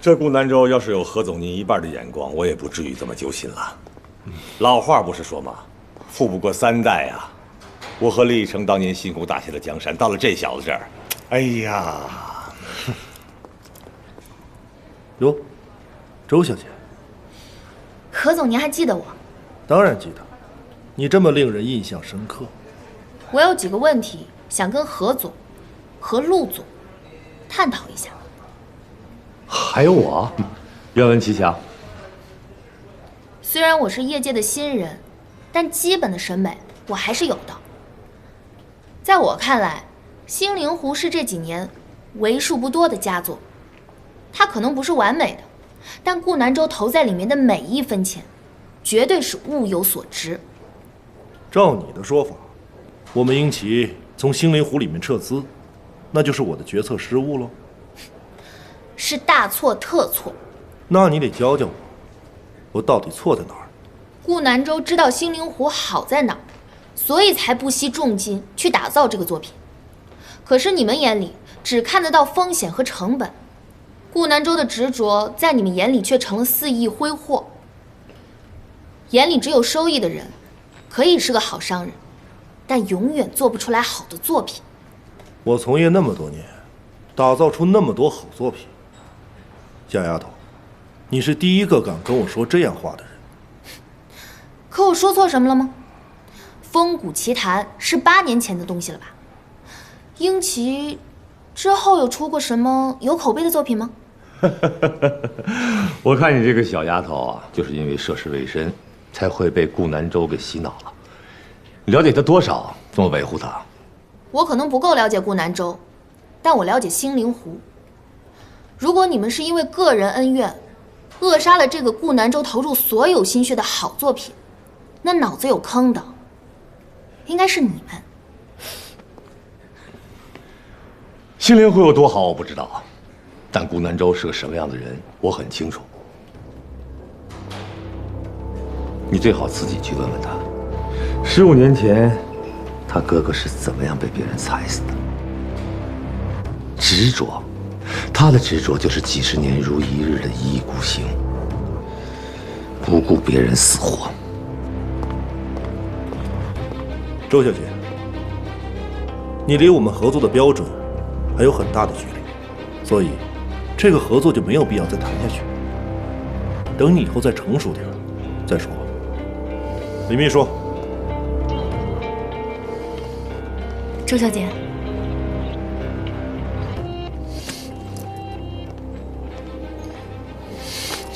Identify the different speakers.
Speaker 1: 这顾南州要是有何总您一半的眼光，我也不至于这么揪心了。老话不是说吗？富不过三代啊！我和李成当年辛苦打下的江山，到了这小子这儿，哎呀！
Speaker 2: 哟，周小姐，
Speaker 3: 何总，您还记得我？
Speaker 2: 当然记得，你这么令人印象深刻。
Speaker 3: 我有几个问题想跟何总和陆总探讨一下。
Speaker 1: 还有我，愿闻其详。
Speaker 3: 虽然我是业界的新人，但基本的审美我还是有的。在我看来，《星灵湖》是这几年为数不多的佳作。它可能不是完美的，但顾南州投在里面的每一分钱，绝对是物有所值。
Speaker 2: 照你的说法，我们英奇从星灵湖里面撤资，那就是我的决策失误喽？
Speaker 3: 是大错特错。
Speaker 2: 那你得教教我，我到底错在哪儿？
Speaker 3: 顾南州知道星灵湖好在哪儿，所以才不惜重金去打造这个作品。可是你们眼里只看得到风险和成本，顾南州的执着在你们眼里却成了肆意挥霍。眼里只有收益的人，可以是个好商人，但永远做不出来好的作品。
Speaker 2: 我从业那么多年，打造出那么多好作品，小丫头，你是第一个敢跟我说这样话的人。
Speaker 3: 可我说错什么了吗？风谷奇谭是8年前的东西了吧？英奇之后有出过什么有口碑的作品吗？
Speaker 1: 我看你这个小丫头啊，就是因为涉世未深，才会被顾南州给洗脑了。你了解他多少，这么维护他？
Speaker 3: 我可能不够了解顾南州，但我了解星灵湖。如果你们是因为个人恩怨，扼杀了这个顾南州投入所有心血的好作品，那脑子有坑的，应该是你们。
Speaker 1: 星灵湖有多好，我不知道，但顾南州是个什么样的人，我很清楚。你最好自己去问问他，15年前，他哥哥是怎么样被别人踩死的。执着，他的执着就是几十年如一日的一意孤行，不顾别人死活。
Speaker 2: 周小姐，你离我们合作的标准还有很大的距离，所以这个合作就没有必要再谈下去。等你以后再成熟点再说。李秘书，
Speaker 3: 周小姐。